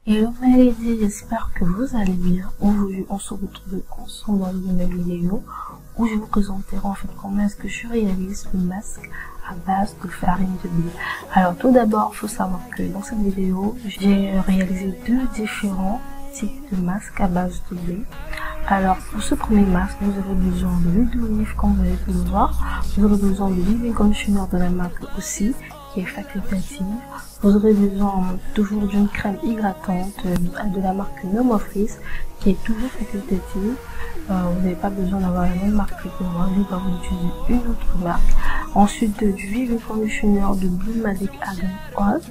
Hello my ladies, j'espère que vous allez bien. Aujourd'hui on se retrouve ensemble dans une nouvelle vidéo où je vous présenterai en fait comment est-ce que je réalise le masque à base de farine de blé. Alors tout d'abord il faut savoir que dans cette vidéo j'ai réalisé deux différents types de masques à base de blé. Alors pour ce premier masque vous aurez besoin de l'huile d'olive comme vous avez pu le voir, vous aurez besoin de l'huile conditioner de la marque aussi qui est facultative. Vous aurez besoin toujours d'une crème hydratante de la marque No More Frizz qui est toujours facultative. Vous n'avez pas besoin d'avoir la même marque que moi, je vais vous utiliser une autre marque. Ensuite du huile conditioner de Blue Magic Argan Oil.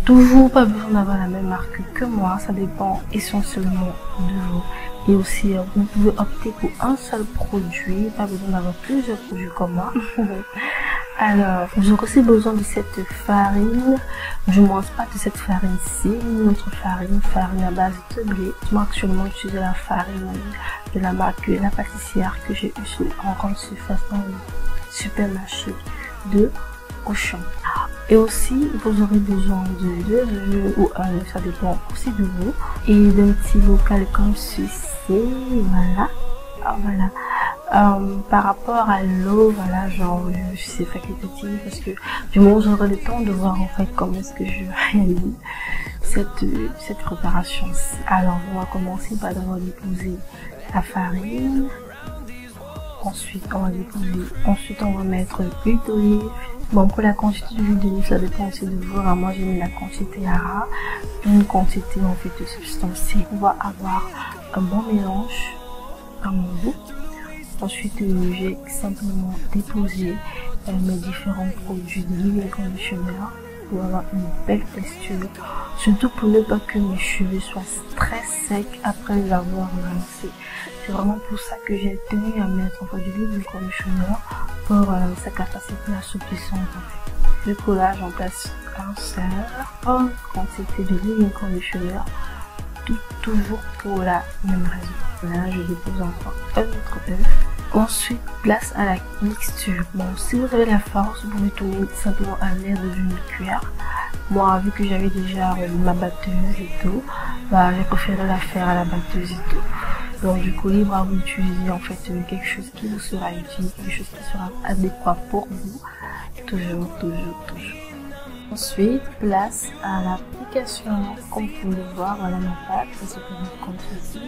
Toujours pas besoin d'avoir la même marque que moi, ça dépend essentiellement de vous. Et aussi vous pouvez opter pour un seul produit, pas besoin d'avoir plusieurs produits comme moi. Alors, vous aurez aussi besoin de cette farine, du moins pas de cette farine-ci, une autre farine à base de blé. Moi actuellement j'utilise la farine de la marque La Pâtissière que j'ai eu en grande surface dans le supermarché de Auchan. Et aussi vous aurez besoin de 2 œufs ou un œuf, ça dépend aussi de vous, et d'un petit bocal comme ceci. Voilà. Alors, voilà. Par rapport à l'eau, voilà, genre c'est facultatif parce que du moment où j'aurai le temps de voir en fait comment est-ce que je réalise cette préparation. Alors on va commencer par d'abord déposer la farine, ensuite on va déposer, ensuite on va mettre l'huile d'olive. Bon, pour la quantité d'huile d'olive ça dépend aussi de vous. Moi j'ai mis la quantité ARA, une quantité en fait de substance. On va avoir un bon mélange à mon goût. Ensuite, j'ai simplement déposé mes différents produits de l'huile conditioner pour avoir une belle texture. Surtout pour ne pas que mes cheveux soient très secs après les avoir lancés. C'est vraiment pour ça que j'ai tenu à mettre en fait de l'huile conditioner pour sa capacité assouplissante. Du coup là, j'en place un seul, une quantité de l'huile conditioner, toujours pour la même raison. Là, je dépose encore un autre œuf. Ensuite, place à la mixture. Bon, si vous avez la force, vous pouvez tourner simplement à l'aide d'une cuillère. Moi, vu que j'avais déjà ma batteuse et tout, bah, j'ai préféré la faire à la batteuse et tout. Donc, du coup, libre à vous utiliser en fait quelque chose qui vous sera utile, quelque chose qui sera adéquat pour vous. Toujours. Ensuite, place à l'application. Comme vous pouvez le voir, voilà ma pâte, c'est comme ceci.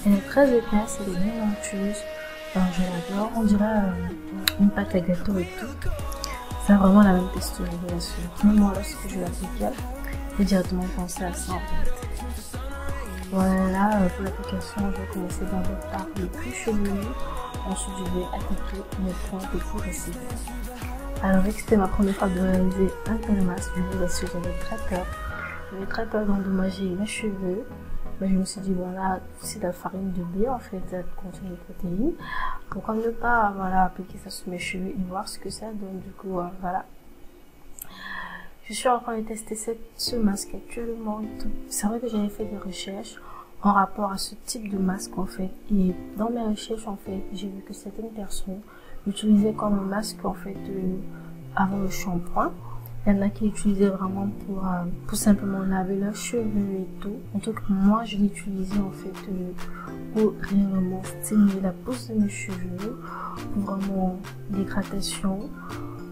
Elle est très épaisse, elle est bien onctueuse. Je l'adore, on dirait une pâte à gâteau et tout. Ça a vraiment la même texture, bien sûr. Même moi, lorsque je l'applique, j'ai directement pensé à ça en fait. Voilà, pour l'application, je vais commencer d'abord par le plus chevelu. Ensuite, je vais attaquer mes points de tout récit. Alors, vu que c'était ma première fois de réaliser un tel masque, je vous assure, j'avais très peur d'endommager mes cheveux. Mais je me suis dit, voilà, c'est de la farine de blé, en fait, ça contient des protéines. Pourquoi ne pas, voilà, appliquer ça sur mes cheveux et voir ce que ça donne. Du coup, voilà. Je suis en train de tester ce masque actuellement et tout. C'est vrai que j'avais fait des recherches en rapport à ce type de masque, en fait. Et dans mes recherches, en fait, j'ai vu que certaines personnes l'utilisaient comme un masque, en fait, avant le shampoing. Il y en a qui l'utilisaient vraiment pour simplement laver leurs cheveux et tout. En tout cas, moi, je l'utilisais en fait pour réellement stimuler la pousse de mes cheveux, pour vraiment l'hydratation,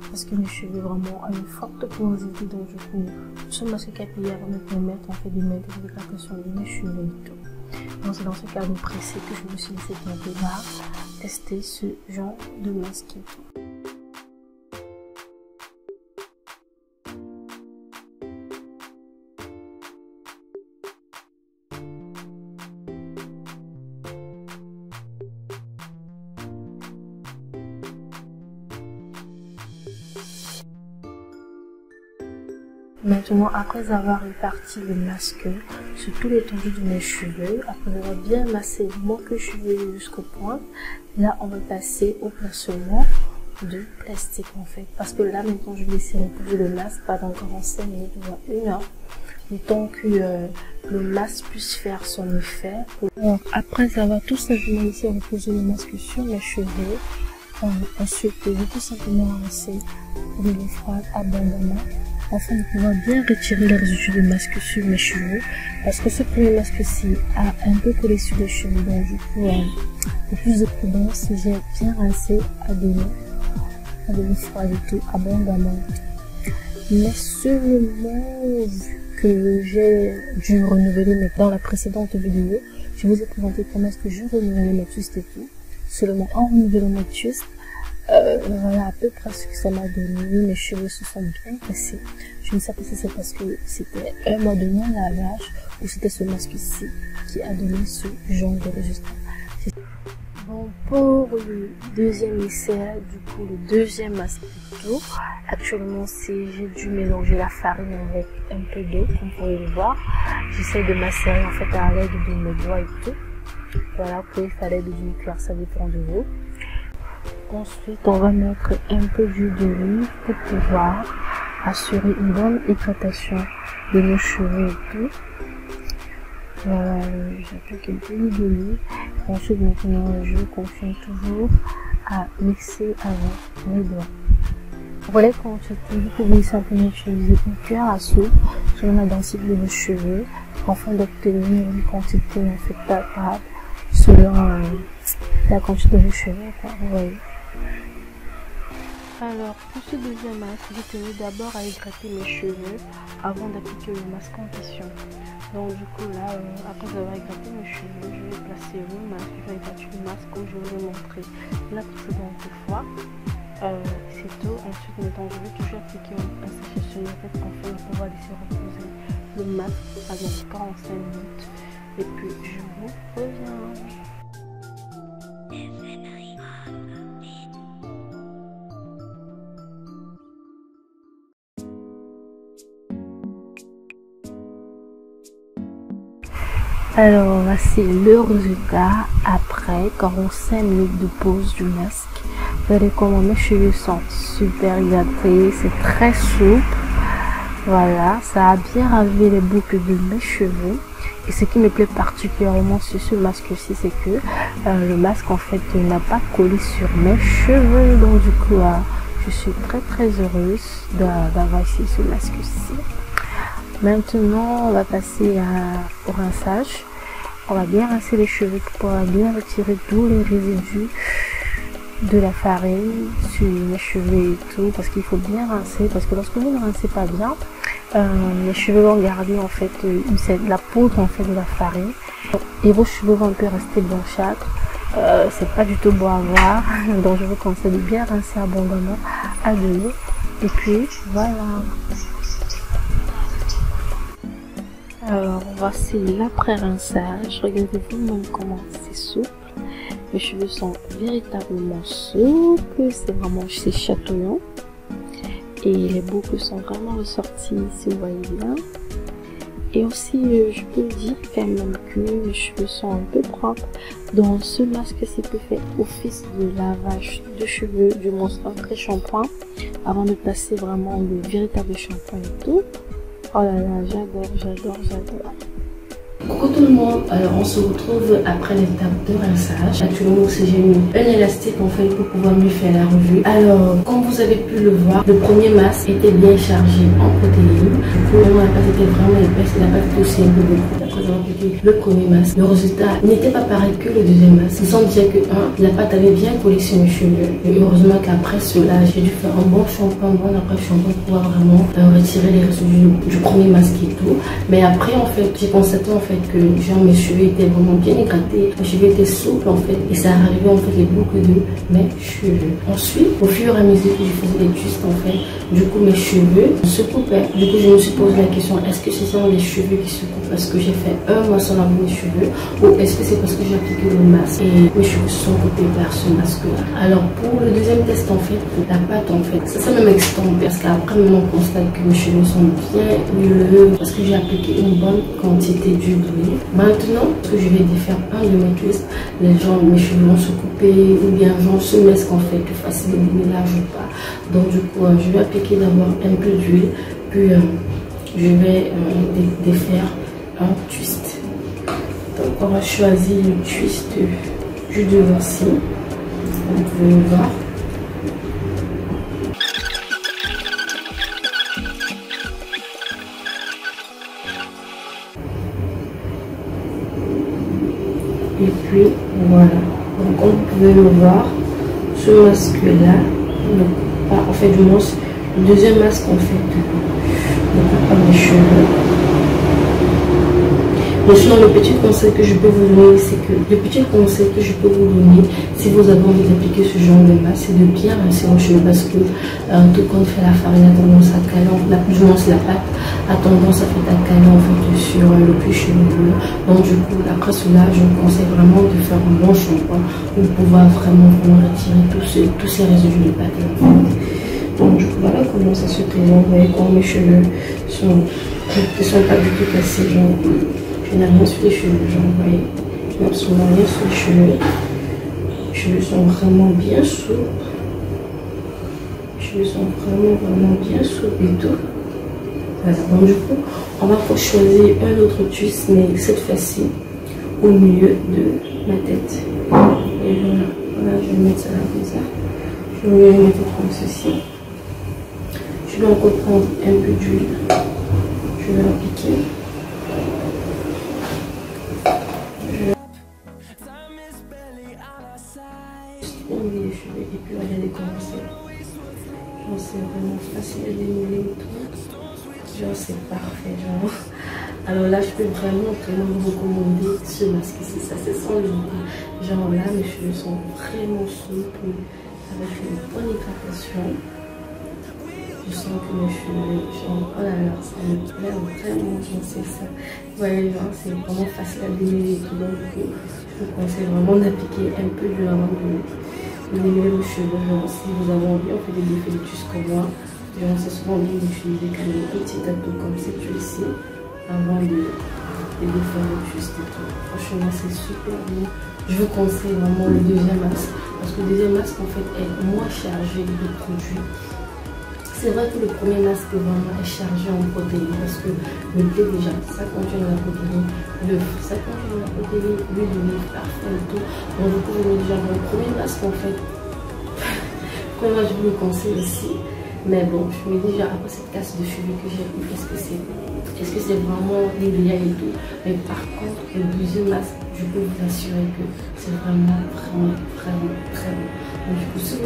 parce que mes cheveux vraiment ont une forte porosité. Donc du coup, ce masque capillaire va me permettre en fait de mettre l'hydratation de mes cheveux et tout. Donc c'est dans ce cadre précis que je me suis dit c'était un peu là, tester ce genre de masque et tout. Maintenant, après avoir réparti le masque sur tout l'étendue de mes cheveux, après avoir bien massé mon queue chevelu jusqu'au point, là on va passer au placement de plastique en fait. Parce que là maintenant je vais laisser reposer le masque pendant 45 minutes ou 1 heure, le temps que le masque puisse faire son effet. Donc, après avoir tout simplement laissé reposer le masque sur mes cheveux, ensuite je vais tout simplement laisser de l'eau froide abondamment afin de pouvoir bien retirer les résidus de masque sur mes cheveux, parce que ce premier masque-ci a un peu collé sur les cheveux, donc du coup, pour plus de prudence, j'ai bien rincé à demi froid et tout, abondamment. Mais seulement, vu que j'ai dû renouveler, mais dans la précédente vidéo, je vous ai présenté comment est-ce que je renouvelais mes twists et tout. Seulement en renouvelant mes twists, voilà à peu près ce que ça m'a donné. Mes cheveux se sont bien cassés. Je ne sais pas si c'est parce que c'était un mois de non-lavage ou c'était ce masque-ci qui a donné ce genre de résultat. Bon, pour le deuxième essai, du coup le deuxième masque plutôt, actuellement j'ai dû mélanger la farine avec un peu d'eau, comme vous pouvez le voir. J'essaie de macérer en fait à l'aide de mes doigts et tout. Voilà, vous pouvez faire l'aide d'une cuillère, ça dépend de vous. Ensuite, on va mettre un peu d'huile d'olive pour pouvoir assurer une bonne hydratation de nos cheveux et tout. Voilà, j'applique un peu d'huile d'olive. Ensuite, maintenant, je continue toujours à mixer avec mes doigts. Pour les quantités, vous pouvez simplement utiliser une cuillère à soupe selon la densité de vos cheveux afin d'obtenir une quantité en fait palpable selon la quantité de vos cheveux, quoi, vous voyez. Alors, pour ce deuxième masque, j'ai tenu d'abord à hydrater mes cheveux avant d'appliquer le masque en question. Donc du coup là, après avoir hydraté mes cheveux, je vais placer le masque, je vais hydrater le masque comme je vous ai montré la précédente fois. C'est tout. Ensuite, maintenant, je vais toujours appliquer un sachet sur la tête afin de pouvoir laisser reposer le masque pendant 45 minutes. Et puis, je vous reviens. Alors voici le résultat après 45 minutes de pause du masque. Regardez comment mes cheveux sont super hydratés, c'est très souple. Voilà, ça a bien ravi les boucles de mes cheveux. Et ce qui me plaît particulièrement sur ce masque-ci, c'est que le masque en fait n'a pas collé sur mes cheveux. Donc du coup, je suis très heureuse d'avoir ici ce masque-ci. Maintenant, on va passer au rinçage. On va bien rincer les cheveux pour pouvoir bien retirer tous les résidus de la farine sur les cheveux et tout. Parce qu'il faut bien rincer. Parce que lorsque vous ne rincez pas bien, les cheveux vont garder en fait la poudre en fait de la farine. Et vos cheveux vont un peu rester blanchâtres. C'est pas du tout beau à voir. Donc je vous conseille de bien rincer abondamment à de l'eau. Et puis voilà. Alors voici l'après-rinçage, regardez-vous même comment c'est souple, mes cheveux sont véritablement souples, c'est chatouillant et les boucles sont vraiment ressorties si vous voyez bien. Et aussi je peux dire quand même que mes cheveux sont un peu propres, donc ce masque-ci peut faire office de lavage de cheveux, du moins un très shampoing avant de placer vraiment le véritable shampoing et tout. Oh là là, j'adore. Coucou tout le monde, alors on se retrouve après l'étape de rinçage. Actuellement aussi j'ai mis un élastique en fait pour pouvoir mieux faire la revue. Alors comme vous avez pu le voir, le premier masque était bien chargé en protéines. Du coup la pâte était vraiment épaisse et la pâte était aussi un peu beaucoup. Après avoir appliqué le premier masque, le résultat n'était pas pareil que le deuxième masque. Il semble dire que la pâte avait bien collé sur mes cheveux. Et heureusement qu'après cela, j'ai dû faire un bon shampoing, un bon après-shampoing pour pouvoir vraiment retirer les résidus du premier masque et tout. Mais après en fait, j'ai constaté en fait que genre mes cheveux étaient vraiment bien hydratés, mes cheveux étaient souples en fait et ça arrivait en fait les boucles de mes cheveux. Ensuite, au fur et à mesure que je faisais des twists en fait, du coup mes cheveux se coupaient. Du coup je me suis posé la question, est-ce que ce sont les cheveux qui se coupent parce que j'ai fait un mois sans laver mes cheveux ou est-ce que c'est parce que j'ai appliqué le masque et mes cheveux se sont coupés par ce masque là. Alors pour le deuxième test en fait, la pâte en fait, ça même extombe parce qu'après maintenant on constate que mes cheveux sont bien huileux parce que j'ai appliqué une bonne quantité d'huile d'olive. Maintenant, ce que je vais défaire un de mes twists, les gens, mes cheveux vont se couper ou bien genre ce masque en fait que facile de ménage ou pas. Donc du coup, je vais appliquer d'abord un peu d'huile, puis je vais défaire un twist. Donc on va choisir le twist du devant-ci, vous pouvez le voir. Et puis voilà. Donc comme vous pouvez le voir, ce masque-là ne coupe pas. En fait, du moins, le deuxième masque en fait ne coupe pas mes cheveux. Mais sinon, le petit conseil que je peux vous donner, c'est que si vous avez envie d'appliquer ce genre de masque, c'est de bien rincer vos cheveux parce que tout comme fait la farine a tendance à caler, la pâte a tendance à faire caler en fait sur le cuir chevelu. Donc du coup, après cela, je vous conseille vraiment de faire un bon shampoing pour pouvoir vraiment retirer tous ces résidus de pâte. Donc du coup, voilà comment ça se présente. Vous voyez quand mes cheveux ne sont pas du tout cassés. Je n'ai rien sur les cheveux, genre, vous voyez, je n'ai absolument rien sur les cheveux. Les cheveux sont vraiment bien souples. Les cheveux sont vraiment bien souples et tout. Voilà, donc du coup, on va choisir un autre twist, mais cette fois-ci, au milieu de ma tête. Et voilà, je vais mettre ça là comme ça. Je vais le mettre comme ceci. Je vais encore prendre un peu d'huile. Je vais l'appliquer. Les cheveux et puis regardez comment c'est. Genre c'est vraiment facile à démêler et tout. Genre c'est parfait genre. Alors là je peux vraiment vous recommander ce masque ici. Ça c'est sans limite. Genre là mes cheveux sont vraiment souples avec une bonne hydratation. Je sens que mes cheveux, genre, oh là là, ça me plaît vraiment, genre c'est ça. Vous voyez, genre c'est vraiment facile à démêler et tout. Donc je vous conseille vraiment d'appliquer un peu du avant de démêler les cheveux. Genre si vous avez envie, on fait des définitus comme moi. Genre c'est souvent bien d'utiliser quand même un petit gâteau comme cette ici avant de défaire le twist et tout. Franchement c'est super bon. Je vous conseille vraiment le deuxième masque parce que le deuxième masque en fait est moins chargé de produits. C'est vrai que le premier masque vraiment est chargé en protéines parce que le thé déjà, ça contient de la protéine, l'œuf, ça contient de la protéine, l'huile d'olive, parfum et tout. Donc du coup, je mets déjà mon premier masque en fait. Moi, je vous le conseille aussi. Mais bon, je mets déjà après cette casse de cheveux que j'ai eu, est-ce que c'est vraiment l'idéal et tout. Mais par contre, le deuxième masque, je peux vous assurer que c'est vraiment très bon. Donc, du coup, si vous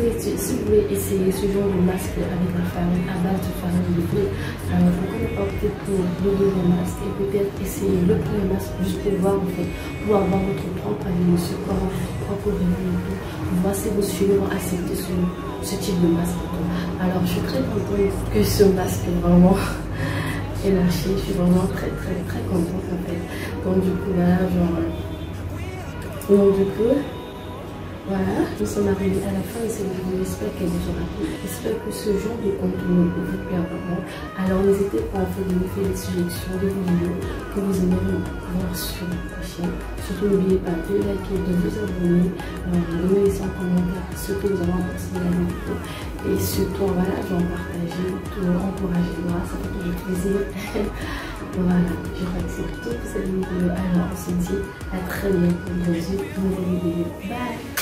voulez essayer ce genre de masque avec la farine, à base de farine de blé, alors vous pouvez opter pour le deuxième masque et peut-être essayer le premier masque juste pour voir en fait, pour avoir votre propre avis, votre propre revue et tout, pour voir si vos cheveux vont accepter ce type de masque. Alors je suis très contente que ce masque vraiment est lâché, je suis vraiment très contente en fait. Donc du coup voilà, voilà, nous sommes arrivés à la fin de cette vidéo. J'espère qu'elle vous aura plu. J'espère que ce genre de contenu vous plaît vraiment. Alors n'hésitez pas à faire de faire des suggestions, des vidéos que vous aimeriez voir sur la chaîne. Surtout n'oubliez pas de liker, de vous abonner, de me laisser en commentaire ce que vous avez pensé de la vidéo. Et surtout, voilà, partager, encourager moi, ça fait toujours plaisir. Voilà, je crois que c'est tout pour cette vidéo. Alors on se dit à très bientôt dans une nouvelle vidéo. Bye!